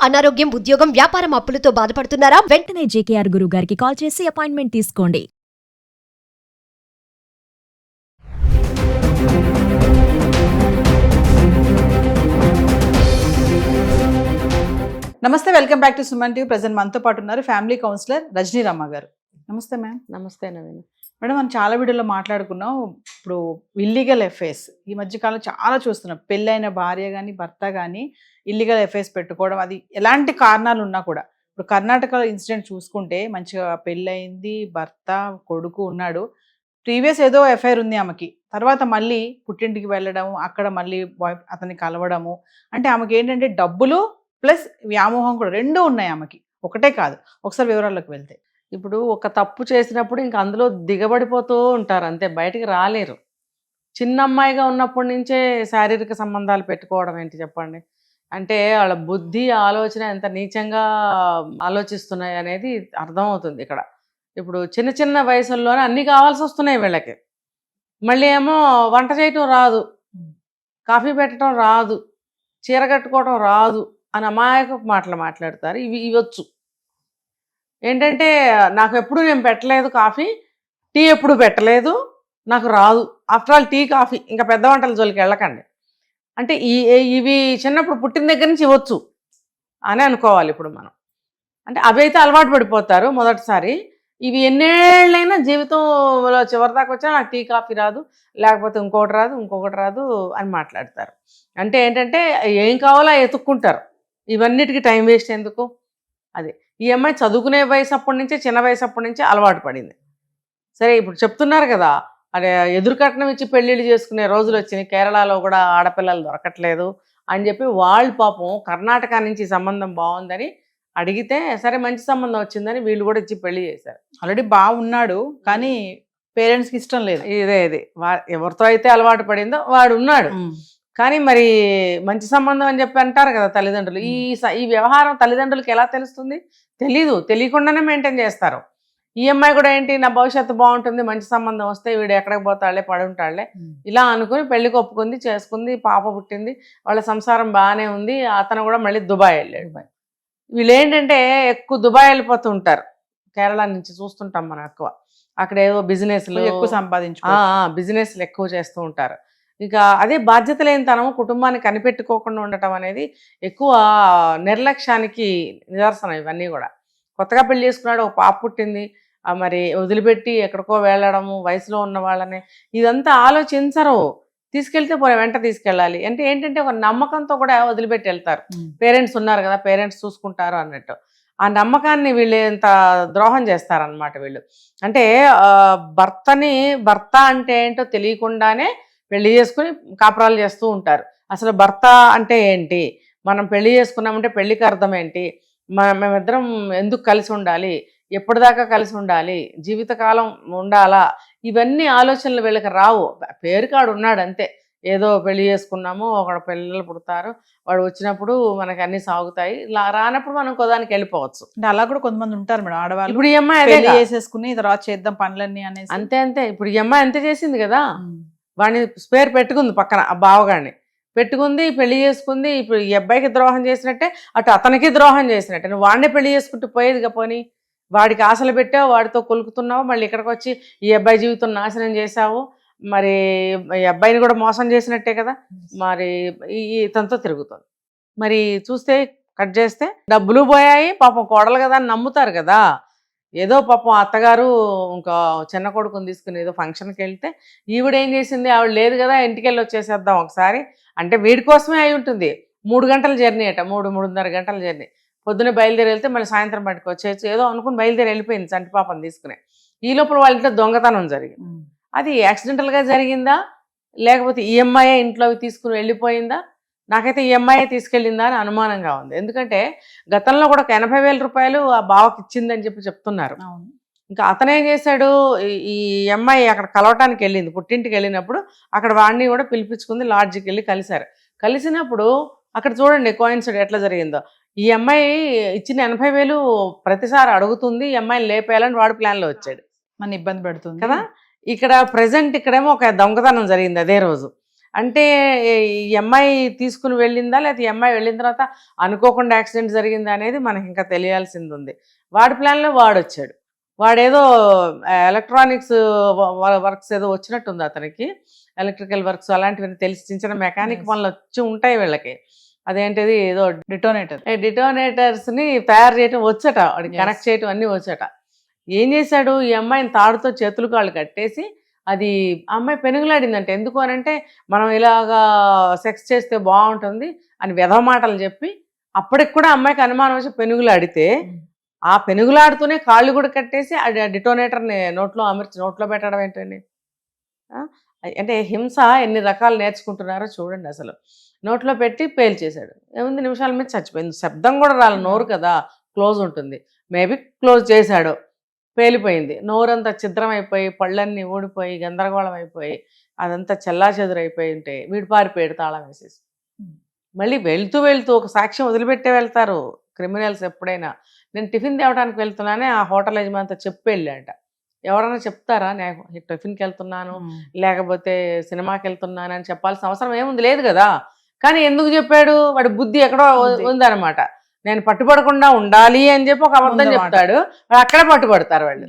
అనారోగ్యం, ఉద్యోగం, వ్యాపారం అప్పులతో బాధపడుతున్నారా? వెంటనే జేకేఆర్ గురువు గారికి కాల్ చేసి అపాయింట్మెంట్ తీసుకోండి. నమస్తే, welcome back to Suman TV. Present మనతో పాటు ఉన్నారు ఫ్యామిలీ కౌన్సిలర్ రజనీ రమ్మ గారు. నమస్తే మ్యామ్. నమస్తే నవీన్. మేడం, మనం చాలా వీడియోలో మాట్లాడుకున్నాం. ఇప్పుడు ఇల్లీగల్ ఎఫ్ఐఆర్స్ ఈ మధ్యకాలం చాలా చూస్తున్నాం. పెళ్ళైన భార్య కానీ భర్త కానీ ఇల్లీగల్ ఎఫ్ఐఆర్స్ పెట్టుకోవడం, అది ఎలాంటి కారణాలు ఉన్నా కూడా. ఇప్పుడు కర్ణాటక ఇన్సిడెంట్ చూసుకుంటే మంచిగా పెళ్ళయింది, భర్త కొడుకు ఉన్నాడు, ప్రీవియస్ ఏదో ఎఫ్ఐఆర్ ఉంది ఆమెకి, తర్వాత మళ్ళీ పుట్టింటికి వెళ్ళడము, అక్కడ మళ్ళీ అతన్ని కలవడము. అంటే ఆమెకి ఏంటంటే డబ్బులు ప్లస్ వ్యామోహం కూడా రెండూ ఉన్నాయి ఆమెకి, ఒకటే కాదు. ఒకసారి వివరాల్లోకి వెళ్తే, ఇప్పుడు ఒక తప్పు చేసినప్పుడు ఇంక అందులో దిగబడిపోతూ ఉంటారు, అంతే, బయటికి రాలేరు. చిన్న అమ్మాయిగా ఉన్నప్పటి నుంచే శారీరక సంబంధాలు పెట్టుకోవడం ఏంటి చెప్పండి. అంటే వాళ్ళ బుద్ధి ఆలోచన ఎంత నీచంగా ఆలోచిస్తున్నాయి అనేది అర్థమవుతుంది ఇక్కడ. ఇప్పుడు చిన్న చిన్న వయసుల్లోనే అన్నీ కావాల్సి వస్తున్నాయి వీళ్ళకి. మళ్ళీ ఏమో వంట చేయటం రాదు, కాఫీ పెట్టడం రాదు, చీర కట్టుకోవడం రాదు అని అమాయక మాటలు మాట్లాడతారు. ఇవి ఇవ్వచ్చు ఏంటంటే, నాకు ఎప్పుడు నేను పెట్టలేదు కాఫీ, టీ ఎప్పుడు పెట్టలేదు, నాకు రాదు. ఆఫ్టర్ ఆల్ టీ కాఫీ ఇంకా పెద్ద వంటల జోలికి వెళ్ళకండి అంటే ఇవి చిన్నప్పుడు పుట్టిన దగ్గర నుంచి ఇవ్వచ్చు అని అనుకోవాలి ఇప్పుడు మనం. అంటే అవి అయితే అలవాటు పడిపోతారు మొదటిసారి. ఇవి ఎన్నేళ్ళైనా జీవితంలో చివరిదాకా వచ్చా నాకు టీ కాఫీ రాదు, లేకపోతే ఇంకొకటి రాదు అని మాట్లాడతారు. అంటే ఏంటంటే ఏం కావాలో ఎత్తుక్కుంటారు. ఇవన్నిటికీ టైం వేస్ట్ ఎందుకు? అది ఈ అమ్మాయి చదువుకునే వయసు అప్పటి నుంచే, చిన్న వయసు అప్పటి నుంచే అలవాటు పడింది. సరే, ఇప్పుడు చెప్తున్నారు కదా, అదే ఎదురుకట్నం ఇచ్చి పెళ్ళిళ్ళు చేసుకునే రోజులు వచ్చినాయి, కేరళలో కూడా ఆడపిల్లలు దొరకట్లేదు అని చెప్పి వాళ్ళు పాపం కర్ణాటక నుంచి సంబంధం బాగుందని అడిగితే, సరే మంచి సంబంధం వచ్చిందని వీళ్ళు కూడా ఇచ్చి పెళ్లి చేశారు. ఆల్రెడీ బాగున్నాడు కానీ పేరెంట్స్కి ఇష్టం లేదు. ఇదే ఎవరితో అయితే అలవాటు పడిందో వాడు ఉన్నాడు, కానీ మరి మంచి సంబంధం అని చెప్పి అంటారు కదా తల్లిదండ్రులు. ఈ వ్యవహారం తల్లిదండ్రులకి ఎలా తెలుస్తుంది? తెలియకుండానే మెయింటైన్ చేస్తారు. ఈ అమ్మాయి కూడా ఏంటి, నా భవిష్యత్తు బాగుంటుంది, మంచి సంబంధం వస్తే వీడు ఎక్కడికి పోతాడులే, పడుంటాడులే ఇలా అనుకుని పెళ్లికి ఒప్పుకుంది, చేసుకుంది, పాప పుట్టింది, వాళ్ళ సంసారం బాగానే ఉంది. అతను కూడా మళ్ళీ దుబాయ్ వెళ్ళాడు. వీళ్ళు ఏంటంటే ఎక్కువ దుబాయ్ వెళ్ళిపోతూ ఉంటారు. కేరళ నుంచి చూస్తుంటాం మనం ఎక్కువ. అక్కడ ఏదో బిజినెస్లు ఎక్కువ బిజినెస్లు ఎక్కువ చేస్తూ ఉంటారు. ఇక అదే బాధ్యత లేనితనం, కుటుంబాన్ని కనిపెట్టుకోకుండా ఉండటం అనేది ఎక్కువ నిర్లక్ష్యానికి నిదర్శనం. ఇవన్నీ కూడా కొత్తగా పెళ్లి చేసుకున్నాడు, ఒక పాప పుట్టింది, మరి వదిలిపెట్టి ఎక్కడికో వెళ్ళడము, వయసులో ఉన్న వాళ్ళని ఇదంతా ఆలోచించరు. తీసుకెళ్తే వెంట తీసుకెళ్ళాలి అంటే ఏంటంటే ఒక నమ్మకంతో కూడా వదిలిపెట్టి వెళ్తారు. పేరెంట్స్ ఉన్నారు కదా, పేరెంట్స్ చూసుకుంటారు అన్నట్టు. ఆ నమ్మకాన్ని వీళ్ళు ఎంత ద్రోహం చేస్తారనమాట వీళ్ళు. అంటే భర్త అంటే ఏంటో తెలియకుండానే పెళ్లి చేసుకుని కాపురాలు చేస్తూ ఉంటారు. అసలు భర్త అంటే ఏంటి, మనం పెళ్లి చేసుకున్నామంటే పెళ్లికి అర్థం ఏంటి, మేమిద్దరం ఎందుకు కలిసి ఉండాలి, ఎప్పటిదాకా కలిసి ఉండాలి, జీవితకాలం ఉండాలా, ఇవన్నీ ఆలోచనలు వీళ్ళకి రావు. పేరుకాడు ఉన్నాడు అంతే, ఏదో పెళ్లి చేసుకున్నాము, ఒక పిల్లలు పుడతారు, వాడు వచ్చినప్పుడు మనకి అన్ని సాగుతాయి, రానప్పుడు మనం కొదానికి వెళ్ళిపోవచ్చు. అంటే అలా కూడా కొంతమంది ఉంటారు మేడం, ఆడవాళ్ళు. ఇప్పుడు ఈ అమ్మాయి అదే చేసేసుకుని తర్వాత చేద్దాం పనులన్నీ అనేసి అంతే. ఇప్పుడు ఈ అమ్మాయి అంతే చేసింది కదా, వాడిని స్పేర్ పెట్టుకుంది పక్కన, ఆ బావగాడిని పెట్టుకుంది, పెళ్లి చేసుకుంది. ఇప్పుడు ఈ అబ్బాయికి ద్రోహం చేసినట్టే, అటు అతనికి ద్రోహం చేసినట్టే. నువ్వు వాడినే పెళ్లి చేసుకుంటూ పోయేదిగా, పోనీ వాడికి ఆశలు పెట్టావు, వాడితో కొలుకుతున్నావు, మళ్ళీ ఇక్కడికి వచ్చి ఈ అబ్బాయి జీవితం నాశనం చేశావు, మరి ఈ అబ్బాయిని కూడా మోసం చేసినట్టే కదా. మరి ఇతనితో తిరుగుతుంది. మరి చూస్తే కట్ చేస్తే డబ్బులు పోయాయి, పాపం కోడలు కదా అని నమ్ముతారు కదా. ఏదో పాపం అత్తగారు ఇంకా చిన్న కొడుకుని తీసుకుని ఏదో ఫంక్షన్కి వెళ్తే ఈవిడేం చేసింది, ఆవిడ లేదు కదా, ఇంటికి వెళ్ళి వచ్చేసేద్దాం ఒకసారి అంటే వీడి కోసమే అయి ఉంటుంది. 3 గంటల జర్నీ అట, 3-3.5 గంటల జర్నీ. పొద్దున్నే బయలుదేరి వెళ్తే మళ్ళీ సాయంత్రం బయటకు వచ్చేయచ్చు ఏదో అనుకుని బయలుదేరి వెళ్ళిపోయింది చంటి పాపను తీసుకుని. ఈ లోపల వాళ్ళ ఇంట్లో దొంగతనం జరిగింది. అది యాక్సిడెంటల్గా జరిగిందా, లేకపోతే ఈఎంఐ ఇంట్లో తీసుకుని వెళ్ళిపోయిందా? నాకైతే ఈఎంఐ తీసుకెళ్ళిందా అని అనుమానంగా ఉంది. ఎందుకంటే గతంలో కూడా 80,000 రూపాయలు ఆ బావకి ఇచ్చిందని చెప్తున్నారు. ఇంకా అతనేం చేశాడు, ఈ అమ్మాయి అక్కడ కలవటానికి వెళ్ళింది, పుట్టింటికి వెళ్ళినప్పుడు అక్కడ వాడిని కూడా పిలిపించుకుంది, లాడ్జికి వెళ్ళి కలిసినప్పుడు అక్కడ చూడండి కోయిన్సిడెంట్ ఎట్లా జరిగిందో. ఈ అమ్మాయి ఇచ్చిన 80,000 ప్రతిసారి అడుగుతుంది, ఈ అమ్మాయిని లేపేయాలని వాడు ప్లాన్లో వచ్చాడు, మన ఇబ్బంది పెడుతుంది కదా. ఇక్కడ ప్రెజెంట్ ఇక్కడేమో ఒక దొంగతనం జరిగింది అదే రోజు. అంటే ఈ అమ్మాయి తీసుకుని వెళ్ళిందా, లేకపోతే ఈ అమ్మాయి వెళ్ళిన తర్వాత అనుకోకుండా యాక్సిడెంట్ జరిగిందా అనేది మనకి ఇంకా తెలియాల్సింది ఉంది. వాడి ప్లాన్లో వాడు వచ్చాడు. వాడేదో ఎలక్ట్రానిక్స్ వర్క్స్ ఏదో వచ్చినట్టుంది అతనికి, ఎలక్ట్రికల్ వర్క్స్ అలాంటివన్నీ తెలిసి చిన్న చిన్న మెకానిక్ పనులు వచ్చి ఉంటాయి వీళ్ళకి. అదేంటిది ఏదో డిటోనేటర్స్ని తయారు చేయటం వచ్చట, వాడికి కనెక్ట్ చేయటం అన్నీ వచ్చట. ఏం చేశాడు, ఈ అమ్మాయిని తాడుతో చేతులు కాళ్ళు కట్టేసి, అది అమ్మాయి పెనుగులాడిందంటే, ఎందుకు అని అంటే మనం ఇలాగా సెక్స్ చేస్తే బాగుంటుంది అని వెధవ మాటలు చెప్పి, అప్పటికి కూడా అమ్మాయికి అనుమానం వచ్చి పెనుగులాడితే, ఆ పెనుగులాడుతూనే కాళ్ళు కూడా కట్టేసి ఆ డిటోనేటర్ని నోట్లో అమర్చి నోట్లో పెట్టడం ఏంటండి? అంటే హింస ఎన్ని రకాలు నేర్చుకుంటున్నారో చూడండి. అసలు నోట్లో పెట్టి పేల్చేశాడు. ఏముంది, నిమిషాల మీద చచ్చిపోయింది. శబ్దం కూడా రాలి, నోరు కదా క్లోజ్ ఉంటుంది, మేబీ క్లోజ్ చేశాడు, పేలిపోయింది. నోరంతా ఛిద్రం అయిపోయి, పళ్ళన్నీ ఊడిపోయి, గందరగోళం అయిపోయి, అదంతా చెల్లా చెదురైపోయి ఉంటే వీడు పారిపోయాడు తాళం వేసేసి. మళ్ళీ వెళ్తూ వెళ్తూ ఒక సాక్ష్యం వదిలిపెట్టే వెళ్తారు క్రిమినల్స్ ఎప్పుడైనా. నేను టిఫిన్ తేవడానికి వెళ్తున్నానే ఆ హోటల్ యజమానితో చెప్పి వెళ్ళాట. ఎవరైనా చెప్తారా నేను టిఫిన్కి వెళ్తున్నాను లేకపోతే సినిమాకి వెళ్తున్నాను అని చెప్పాల్సిన అవసరం ఏముంది, లేదు కదా. కానీ ఎందుకు చెప్పాడు, వాడి బుద్ధి ఎక్కడో ఉందన్నమాట. నేను పట్టుబడకుండా ఉండాలి అని చెప్పి ఒక అబద్ధం చెప్తాడు, అక్కడే పట్టుబడతారు వాళ్ళు.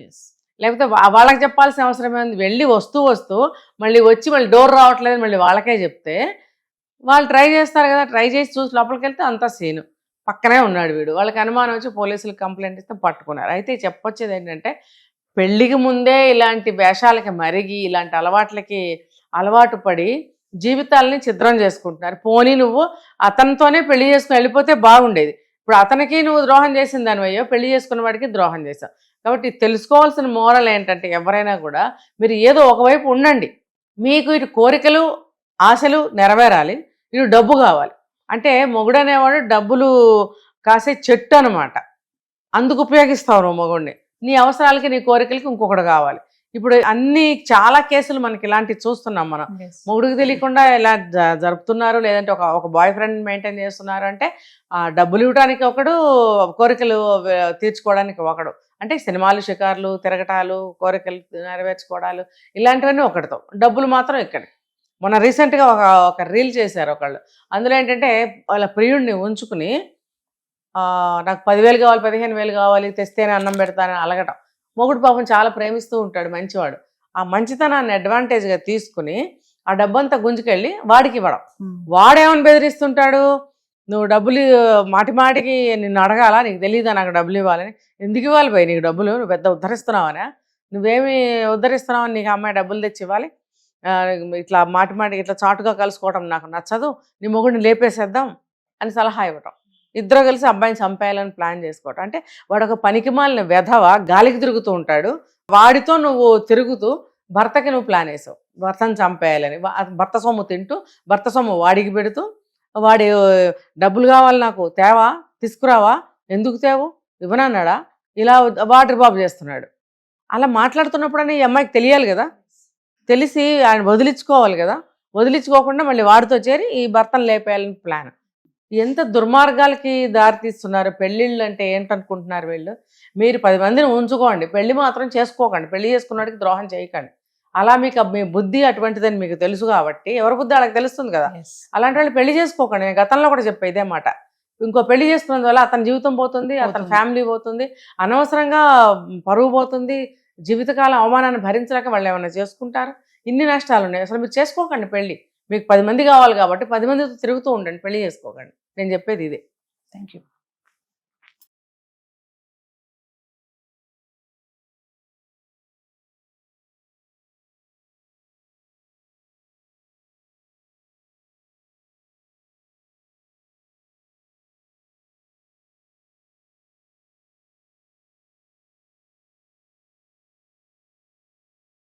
లేకపోతే వాళ్ళకి చెప్పాల్సిన అవసరం ఏముంది, వెళ్ళి వస్తూ మళ్ళీ డోర్ రావట్లేదు మళ్ళీ వాళ్ళకే చెప్తే వాళ్ళు ట్రై చేస్తారు కదా. ట్రై చేసి చూసి లోపలికి వెళ్తే అంతా సీను, పక్కనే ఉన్నాడు వీడు. వాళ్ళకి అనుమానం వచ్చి పోలీసులకు కంప్లైంట్ ఇస్తే పట్టుకున్నారు. అయితే చెప్పొచ్చేది ఏంటంటే, పెళ్లికి ముందే ఇలాంటి వేషాలకి మరిగి, ఇలాంటి అలవాట్లకి అలవాటు పడి జీవితాలని ఛిద్రం చేసుకుంటున్నారు. పోనీ నువ్వు అతనితోనే పెళ్లి చేసుకుని వెళ్ళిపోతే బాగుండేది. ఇప్పుడు అతనికి నువ్వు ద్రోహం చేసిన దానివయ్యో, పెళ్లి చేసుకున్న వాడికి ద్రోహం చేశావు. కాబట్టి తెలుసుకోవాల్సిన మోరల్ ఏంటంటే, ఎవరైనా కూడా మీరు ఏదో ఒకవైపు ఉండండి. మీకు ఇటు కోరికలు ఆశలు నెరవేరాలి, ఇటు డబ్బు కావాలి. అంటే మొగుడు అనేవాడు డబ్బులు కాసే చెట్టు అనమాట. అందుకు ఉపయోగిస్తావు నువ్వు మొగుడిని. నీ అవసరాలకి నీ కోరికలకి ఇంకొకటి కావాలి. ఇప్పుడు చాలా కేసులు మనకి ఇలాంటివి చూస్తున్నాం మనం. మొగుడికి తెలియకుండా ఇలా జరుపుతున్నారు, లేదంటే ఒక బాయ్ ఫ్రెండ్ మెయింటైన్ చేస్తున్నారు. అంటే డబ్బులు ఇవ్వడానికి ఒకడు, కోరికలు తీర్చుకోవడానికి ఒకడు. అంటే సినిమాలు, షికార్లు, తిరగటాలు, కోరికలు నెరవేర్చుకోవడాలు ఇలాంటివన్నీ ఒకటితో, డబ్బులు మాత్రం ఇక్కడ. మొన్న రీసెంట్గా ఒక రీల్ చేశారు ఒకళ్ళు. అందులో ఏంటంటే వాళ్ళ ప్రియుడిని ఉంచుకుని నాకు 10,000 కావాలి, 15,000 కావాలి, తెస్తేనే అన్నం పెడతానని అలగటం. మొగుడు పాపం చాలా ప్రేమిస్తూ ఉంటాడు, మంచివాడు. ఆ మంచితనాన్ని అడ్వాంటేజ్గా తీసుకుని ఆ డబ్బంతా గుంజుకెళ్ళి వాడికి ఇవ్వడం. వాడేమని బెదిరిస్తుంటాడు, నువ్వు డబ్బులు మాటికి నిన్ను అడగాలా, నీకు తెలియదా నాకు డబ్బులు ఇవ్వాలని? ఎందుకు ఇవ్వాలి పోయి నీకు డబ్బులు, నువ్వు పెద్ద ఉద్ధరిస్తున్నావనా, నువ్వేమి ఉద్ధరిస్తున్నావని నీకు అమ్మాయి డబ్బులు తెచ్చి ఇవ్వాలి? ఇట్లా మాటికి ఇట్లా చాటుగా కలుసుకోవడం నాకు నచ్చదు, నీ మొగుడిని లేపేసేద్దాం అని సలహా ఇవ్వటం. ఇద్దరు కలిసి అబ్బాయిని చంపేయాలని ప్లాన్ చేసుకోవటం. అంటే వాడు ఒక పనికిమాలిన వెధవ, గాలికి తిరుగుతూ ఉంటాడు. వాడితో నువ్వు తిరుగుతూ భర్తకి నువ్వు ప్లాన్ వేసావు భర్తను చంపేయాలని. భర్త సొమ్ము తింటూ, భర్త సొమ్ము వాడికి పెడుతూ, వాడి డబ్బులు కావాలి నాకు, తేవా, తీసుకురావా, ఎందుకు తేవు, ఇవ్వనన్నాడా, ఇలా వాటర్ బాబు చేస్తున్నాడు. అలా మాట్లాడుతున్నప్పుడని ఈ అమ్మాయికి తెలియాలి కదా, తెలిసి ఆయన వదిలించుకోవాలి కదా. వదిలించుకోకుండా మళ్ళీ వాడితో చేరి ఈ భర్తను లేపేయాలని ప్లాన్. ఎంత దుర్మార్గాలకి దారితీస్తున్నారు. పెళ్ళిళ్ళు అంటే ఏంటనుకుంటున్నారు వీళ్ళు? మీరు 10 మందిని ఉంచుకోండి, పెళ్లి మాత్రం చేసుకోకండి, పెళ్లి చేసుకున్నవాడికి ద్రోహం చేయకండి. అలా మీకు మీ బుద్ధి అటువంటిదని మీకు తెలుసు కాబట్టి, ఎవరి బుద్ధి వాళ్ళకి తెలుస్తుంది కదా. అలాంటి వాళ్ళు పెళ్లి చేసుకోకండి. నేను గతంలో కూడా చెప్పే ఇదే మాట. ఇంకో పెళ్లి చేసుకున్నందువల్ల అతని జీవితం పోతుంది, అతని ఫ్యామిలీ పోతుంది, అనవసరంగా పరువు పోతుంది, జీవితకాలం అవమానాన్ని భరించలేక వాళ్ళు ఏమైనా చేసుకుంటారు. ఇన్ని నష్టాలు ఉన్నాయి. అసలు మీరు చేసుకోకండి పెళ్ళి. మీకు 10 మంది కావాలి కాబట్టి 10 మందితో తిరుగుతూ ఉండండి, పెళ్లి చేసుకోకండి. నేను చెప్పేది ఇదే. Thank you.